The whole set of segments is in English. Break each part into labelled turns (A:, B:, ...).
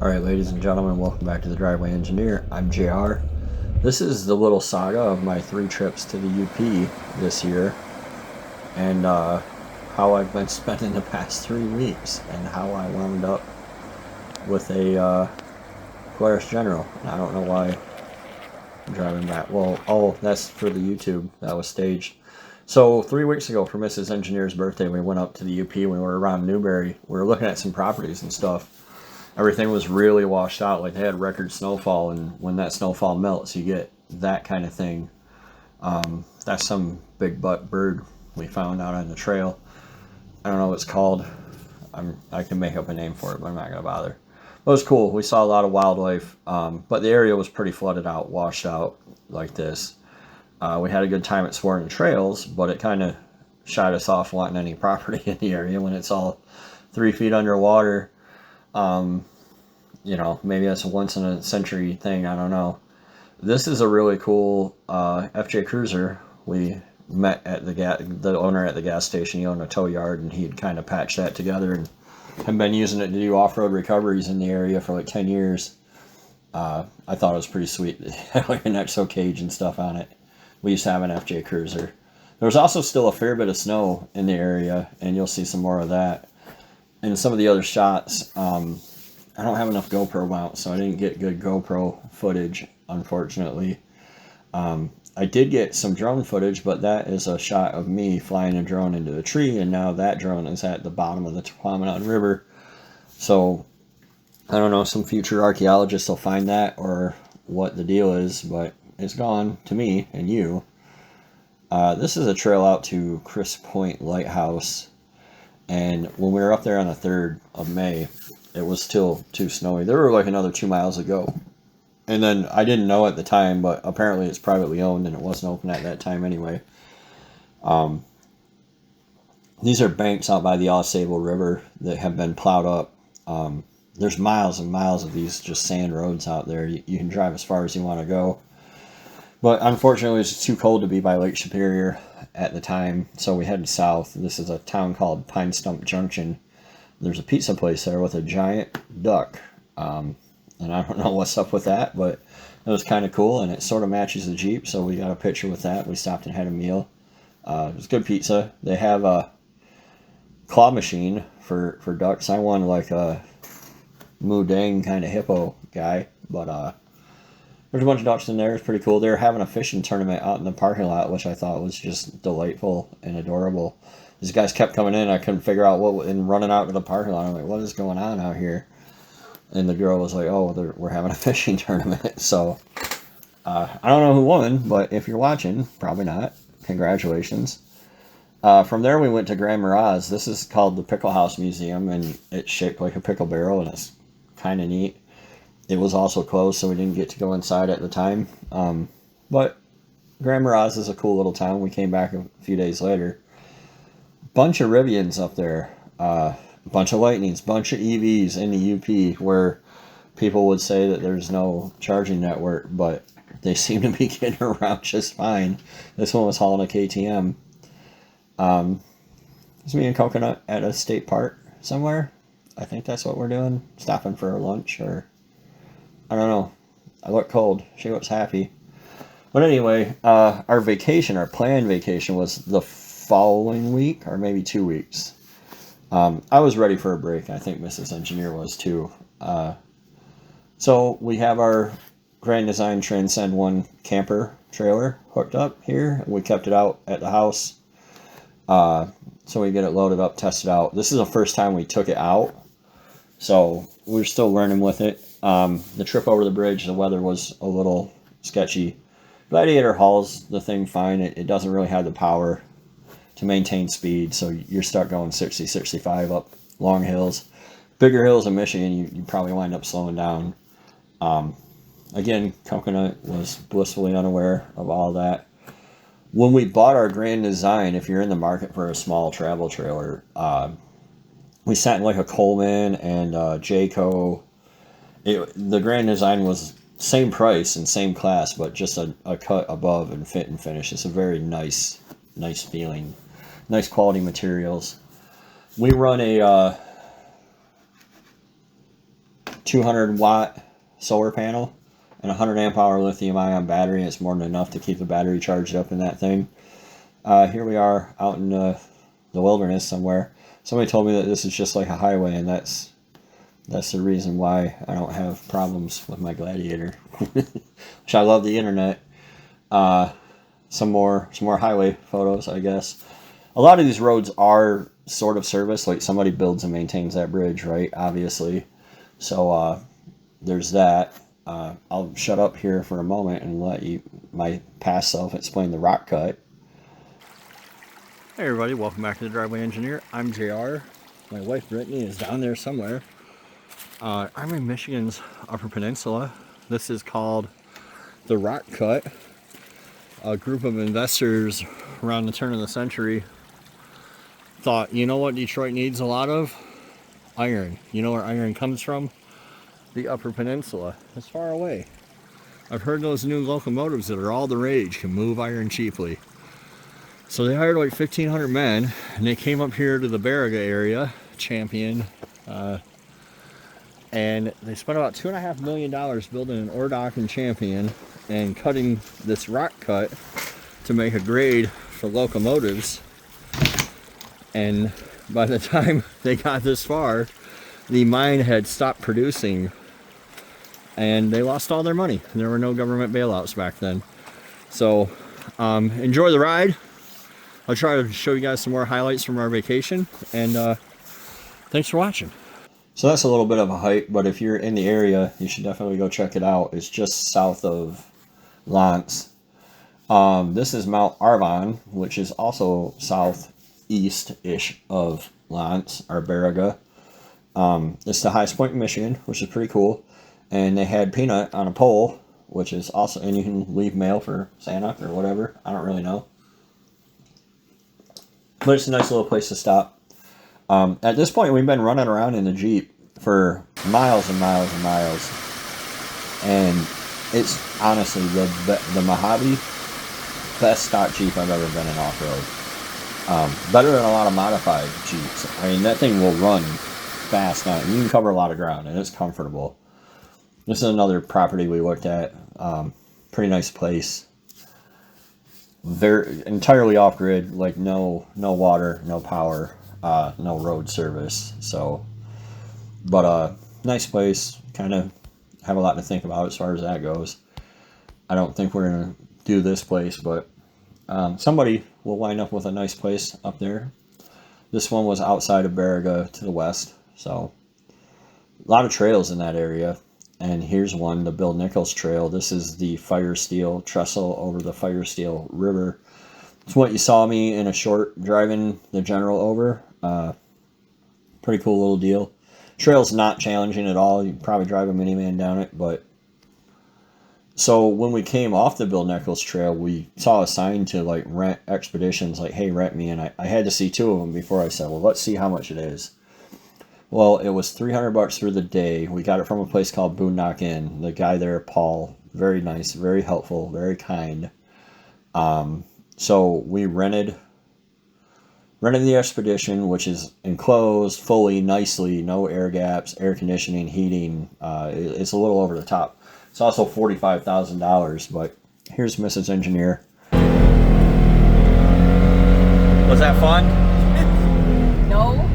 A: Alright, ladies and gentlemen, welcome back to the Driveway Engineer. I'm JR. This is the little saga of my 3 trips to the UP this year, and how I've been spending the past 3 weeks, and how I wound up with a Polaris General. And I don't know why I'm driving back. Well, oh, that's for the YouTube. That was staged. So 3 weeks ago, for Mrs. Engineer's birthday, we went up to the UP. We were around Newberry. We were looking at some properties and stuff. Everything was really washed out. Like, they had record snowfall, and when that snowfall melts, you get that kind of thing. That's some big butt bird we found out on the trail. I don't know what it's called. I can make up a name for it, but I'm not going to bother. It was cool. We saw a lot of wildlife, but the area was pretty flooded out, washed out like this. We had a good time exploring the trails, but it kind of shied us off wanting any property in the area when it's all 3 feet underwater. You know, maybe that's a once in a century thing. I don't know. This is a really cool FJ Cruiser. We met at the owner at the gas station. He owned a tow yard, and he'd kind of patched that together and had been using it to do off-road recoveries in the area for like 10 years. I thought it was pretty sweet. It had like an EXO cage and stuff on it. We used to have an FJ Cruiser. There was also still a fair bit of snow in the area, and you'll see some more of that. And some of the other shots, I don't have enough GoPro mounts, so I didn't get good GoPro footage, unfortunately. I did get some drone footage, but that is a shot of me flying a drone into a tree, and now that drone is at the bottom of the Tequamanon River. So, I don't know, some future archaeologists will find that, or what the deal is, but it's gone to me and you. This is a trail out to Chris Point Lighthouse. And when we were up there on the 3rd of May, it was still too snowy. There were like another 2 miles to go. And then I didn't know at the time, but apparently it's privately owned and it wasn't open at that time anyway. These are banks out by the Ausable River that have been plowed up. There's miles and miles of these just sand roads out there. You can drive as far as you want to go. But unfortunately, it was too cold to be by Lake Superior at the time, so we headed south. This is a town called Pine Stump Junction. There's a pizza place there with a giant duck, and I don't know what's up with that, but it was kind of cool, and it sort of matches the Jeep, so we got a picture with that. We stopped and had a meal. It was good pizza. They have a claw machine for ducks. I won like a Mudang kind of hippo guy, but there's a bunch of ducks in there. It's pretty cool. They were having a fishing tournament out in the parking lot, which I thought was just delightful and adorable. These guys kept coming in. I couldn't figure out what, and running out to the parking lot. I'm like, what is going on out here? And the girl was like, oh, we're having a fishing tournament. So, I don't know who won, but if you're watching, probably not. Congratulations. From there, we went to Grand Mirage. This is called the Pickle House Museum, and it's shaped like a pickle barrel, and it's kind of neat. It was also closed, so we didn't get to go inside at the time. But Grand Mirage is a cool little town. We came back a few days later. Bunch of Rivians up there. Bunch of Lightnings. Bunch of EVs in the UP, where people would say that there's no charging network, but they seem to be getting around just fine. This one was hauling a KTM. It's me and Coconut at a state park somewhere. I think that's what we're doing. Stopping for lunch, or I don't know. I look cold. She looks happy. But anyway, our vacation, our planned vacation, was the following week, or maybe 2 weeks. I was ready for a break. I think Mrs. Engineer was too. So we have our Grand Design Transcend 1 camper trailer hooked up here. We kept it out at the house. So we get it loaded up, tested out. This is the first time we took it out, so we're still learning with it. The trip over the bridge, the weather was a little sketchy. Gladiator hauls the thing fine. It doesn't really have the power to maintain speed, so you're stuck going 60, 65 up long hills. Bigger hills in Michigan, you probably wind up slowing down. Again, Coconut was blissfully unaware of all that. When we bought our Grand Design, if you're in the market for a small travel trailer, we sat in like a Coleman and Jayco. The Grand Design was same price and same class, but just a cut above in fit and finish. It's a very nice feeling, nice quality materials. We run a 200-watt solar panel and a 100 amp hour lithium ion battery. It's more than enough to keep the battery charged up in that thing. Here we are out in the wilderness somewhere. Somebody told me that this is just like a highway, and that's the reason why I don't have problems with my Gladiator. Which I love the internet. Some more highway photos, I guess. A lot of these roads are sort of service, like somebody builds and maintains that bridge, right? Obviously. So there's that. I'll shut up here for a moment and let my past self explain the rock cut. Hey everybody, welcome back to the Driveway Engineer. I'm JR. My wife Brittany is down there somewhere. I'm in Michigan's Upper Peninsula. This is called the Rock Cut. A group of investors around the turn of the century thought, you know what Detroit needs a lot of? Iron. You know where iron comes from? The Upper Peninsula. It's far away. I've heard those new locomotives that are all the rage can move iron cheaply. So they hired like 1,500 men, and they came up here to the Baraga area, Champion, and they spent about $2.5 million building an ore dock in Champion and cutting this rock cut to make a grade for locomotives. And by the time they got this far, the mine had stopped producing and they lost all their money. There were no government bailouts back then. So enjoy the ride. I'll try to show you guys some more highlights from our vacation, and thanks for watching. So that's a little bit of a hike, but if you're in the area, you should definitely go check it out. It's just south of Lance. This is Mount Arvon, which is also southeast-ish of Lance, or Baraga. It's the highest point in Michigan, which is pretty cool. And they had Peanut on a pole, which is also, and you can leave mail for Santa or whatever. I don't really know. But it's a nice little place to stop. At this point, we've been running around in the Jeep for miles and miles and miles. And it's honestly the Mojave best stock Jeep I've ever been in off-road. Better than a lot of modified Jeeps. I mean, that thing will run fast now. You can cover a lot of ground, and it's comfortable. This is another property we looked at. Pretty nice place. Very entirely off-grid, like no water, no power, no road service. So, but nice place. Kind of have a lot to think about as far as that goes. I don't think we're gonna do this place, but somebody will wind up with a nice place up there. This one was outside of Baraga to the west, so a lot of trails in that area. And here's one, the Bill Nichols Trail. This is the Firesteel trestle over the Firesteel River. It's what you saw me in a short driving the General over. Pretty cool little deal. Trail's not challenging at all. You can probably drive a minivan down it, but so when we came off the Bill Nichols Trail, we saw a sign to like rent expeditions, like, hey, rent me. And I had to see two of them before I said, well, let's see how much it is. Well, it was $300 for the day. We got it from a place called Boondock Inn. The guy there, Paul, very nice, very helpful, very kind. So we rented the expedition, which is enclosed fully, nicely, no air gaps, air conditioning, heating. It's a little over the top. It's also $45,000, but here's Mrs. Engineer. Was that fun?
B: No.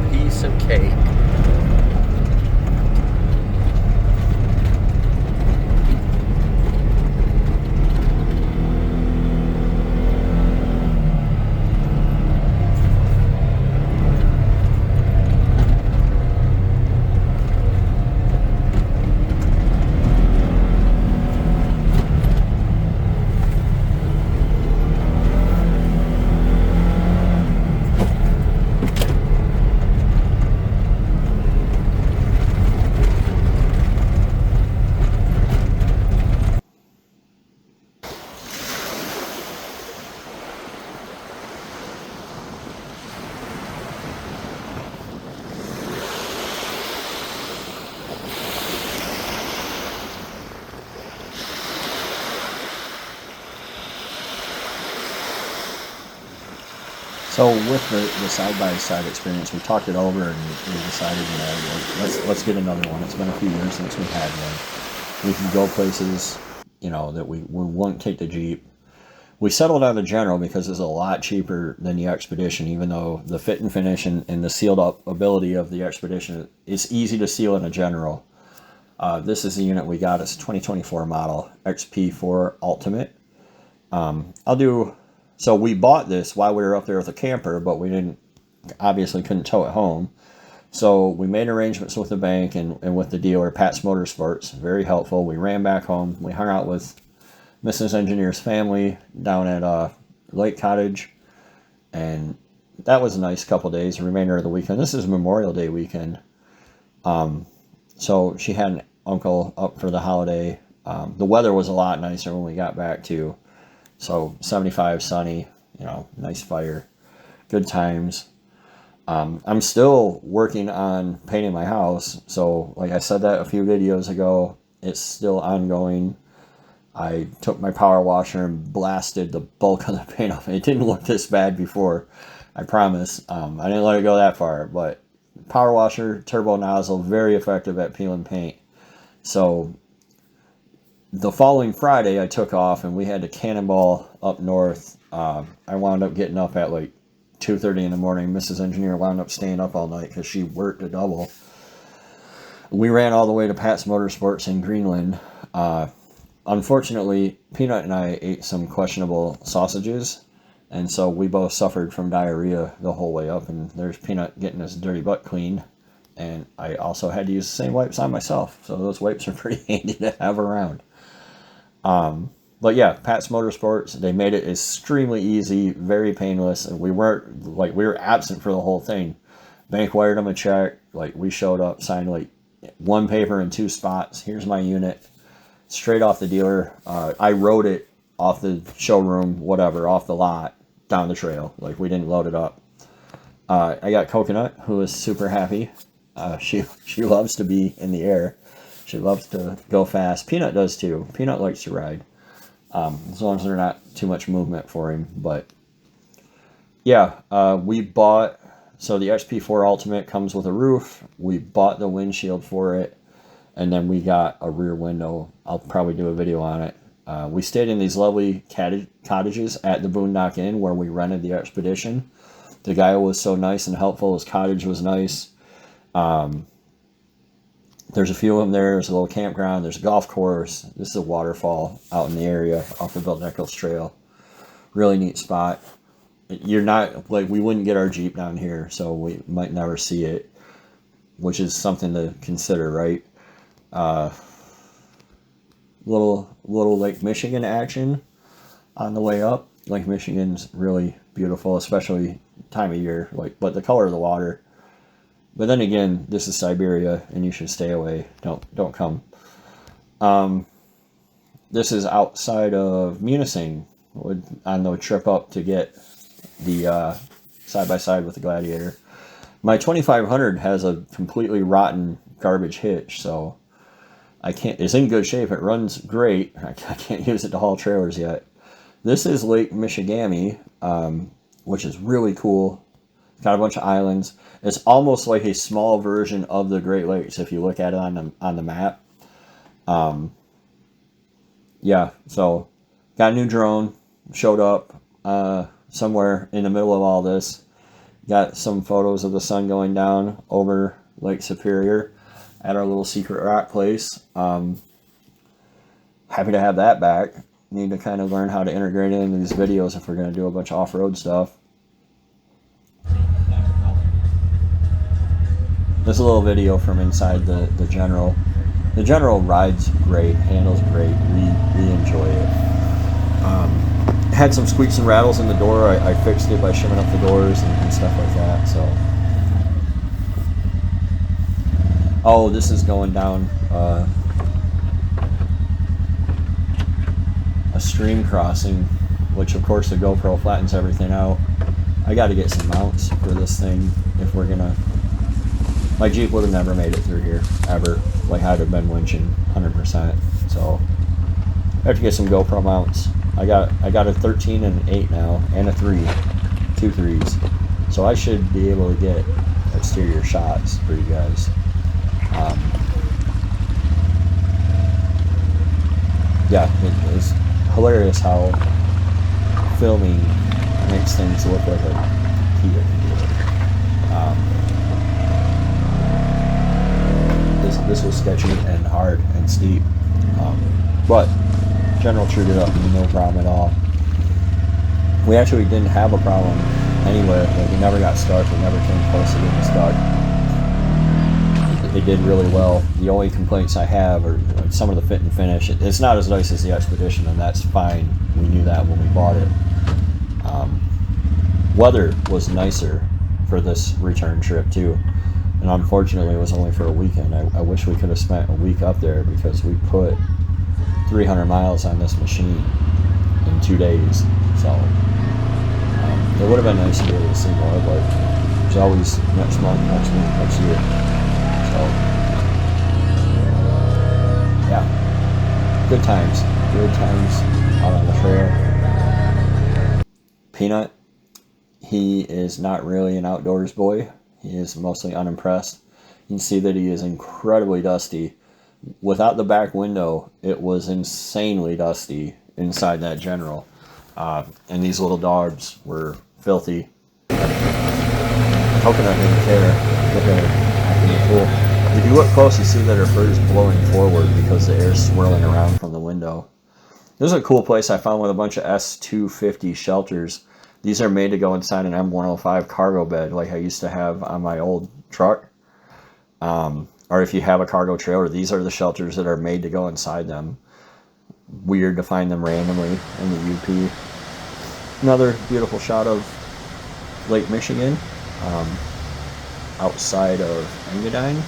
A: Piece of cake. So with the side-by-side experience, we talked it over and we decided, let's get another one. It's been a few years since we had one. We can go places, that we won't take the Jeep. We settled on the General because it's a lot cheaper than the Expedition, even though the fit and finish and the sealed up ability of the Expedition, it's easy to seal in a General. This is the unit we got. It's 2024 model XP4 Ultimate. So we bought this while we were up there with a camper, but we obviously couldn't tow it home. So we made arrangements with the bank and with the dealer, Pat's Motorsports. Very helpful. We ran back home. We hung out with Mrs. Engineer's family down at Lake Cottage. And that was a nice couple days, the remainder of the weekend. This is Memorial Day weekend. So she had an uncle up for the holiday. The weather was a lot nicer when we got back too. So 75, sunny, nice fire, good times. I'm still working on painting my house. So like I said that a few videos ago, it's still ongoing. I took my power washer and blasted the bulk of the paint off. It didn't look this bad before, I promise. I didn't let it go that far, but power washer, turbo nozzle, very effective at peeling paint. So the following Friday, I took off and we had to cannonball up north. I wound up getting up at like 2:30 in the morning. Mrs. Engineer wound up staying up all night because she worked a double. We ran all the way to Pat's Motorsports in Greenland. Unfortunately, Peanut and I ate some questionable sausages, and so we both suffered from diarrhea the whole way up, and there's Peanut getting his dirty butt cleaned. And I also had to use the same wipes on myself, so those wipes are pretty handy to have around. But yeah, Pat's Motorsports, they made it extremely easy, very painless, and we were absent for the whole thing. Bank wired them a check, we showed up, signed one paper in 2 spots. Here's my unit, straight off the dealer. I rode it off the showroom, off the lot, down the trail. We didn't load it up. I got Coconut, who is super happy. She loves to be in the air. She loves to go fast. Peanut does too. Peanut likes to ride. As long as there's not too much movement for him. But yeah, we bought, so the XP4 Ultimate comes with a roof. We bought the windshield for it. And then we got a rear window. I'll probably do a video on it. We stayed in these lovely cottages at the Boondock Inn where we rented the Expedition. The guy was so nice and helpful. His cottage was nice. There's a few of them there. There's a little campground. There's a golf course. This is a waterfall out in the area off the Bill Nichols Trail. Really neat spot. You're not, we wouldn't get our Jeep down here, so we might never see it, which is something to consider, right? Little Lake Michigan action on the way up. Lake Michigan's really beautiful, especially time of year, but the color of the water. But then again, this is Siberia, and you should stay away. Don't come. This is outside of Munising, on the trip up to get the side-by-side with the Gladiator. My 2500 has a completely rotten garbage hitch, so it's in good shape. It runs great. I can't use it to haul trailers yet. This is Lake Michigamme, which is really cool. It's got a bunch of islands. It's almost like a small version of the Great Lakes if you look at it on the map. Yeah, so got a new drone. Showed up somewhere in the middle of all this. Got some photos of the sun going down over Lake Superior at our little secret rock place. Happy to have that back. Need to kind of learn how to integrate it into these videos if we're going to do a bunch of off-road stuff. This is a little video from inside the General. The General rides great, handles great. We enjoy it. Had some squeaks and rattles in the door. I fixed it by shimming up the doors and stuff like that. So, oh, this is going down a stream crossing, which of course the GoPro flattens everything out. I got to get some mounts for this thing if we're gonna. My Jeep would have never made it through here, ever. I'd have been winching 100%. So I have to get some GoPro mounts. I got a 13 and an 8 now, and a 3. 2 threes. So I should be able to get exterior shots for you guys. Yeah, it's hilarious how filming makes things look like a Kia can do it. This was sketchy and hard and steep, but General trued it up, no problem at all. We actually didn't have a problem anywhere. Like, we never got stuck. We never came close to getting stuck. It did really well. The only complaints I have are some of the fit and finish. It's not as nice as the Expedition, and that's fine. We knew that when we bought it. Weather was nicer for this return trip too, and unfortunately it was only for a weekend. I wish we could have spent a week up there, because we put 300 miles on this machine in 2 days. So it would have been nice to be able to see more, but there's always next month, next week, next year. So yeah, good times out on the trail. Peanut, he is not really an outdoors boy. He is mostly unimpressed. You can see that he is incredibly dusty. Without the back window, it was insanely dusty inside that General. And these little dogs were filthy. Coconut didn't care. Look at her acting a fool. If you look close, you see that her fur is blowing forward because the air's swirling around from the window. This is a cool place I found with a bunch of S250 shelters. These are made to go inside an M105 cargo bed like I used to have on my old truck. Or if you have a cargo trailer, these are the shelters that are made to go inside them. Weird to find them randomly in the UP. Another beautiful shot of Lake Michigan, outside of Engadine.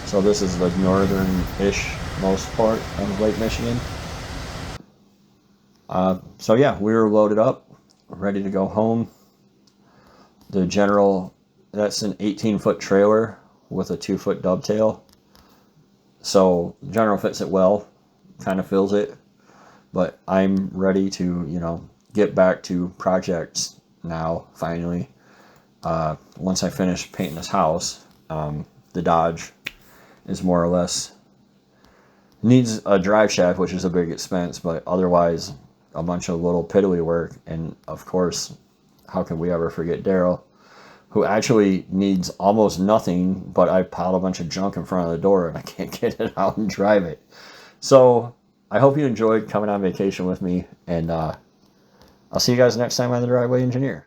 A: So this is the northern-ish most part of Lake Michigan. So yeah, we were loaded up, ready to go home. The General, that's an 18-foot trailer with a 2-foot dovetail. So General fits it well, kind of fills it. But I'm ready to, get back to projects now, finally. Once I finish painting this house, the Dodge is more or less, needs a drive shaft, which is a big expense, but otherwise a bunch of little piddly work. And of course, how can we ever forget Daryl, who actually needs almost nothing, but I piled a bunch of junk in front of the door and I can't get it out and drive it. So I hope you enjoyed coming on vacation with me, and I'll see you guys next time on The Driveway Engineer.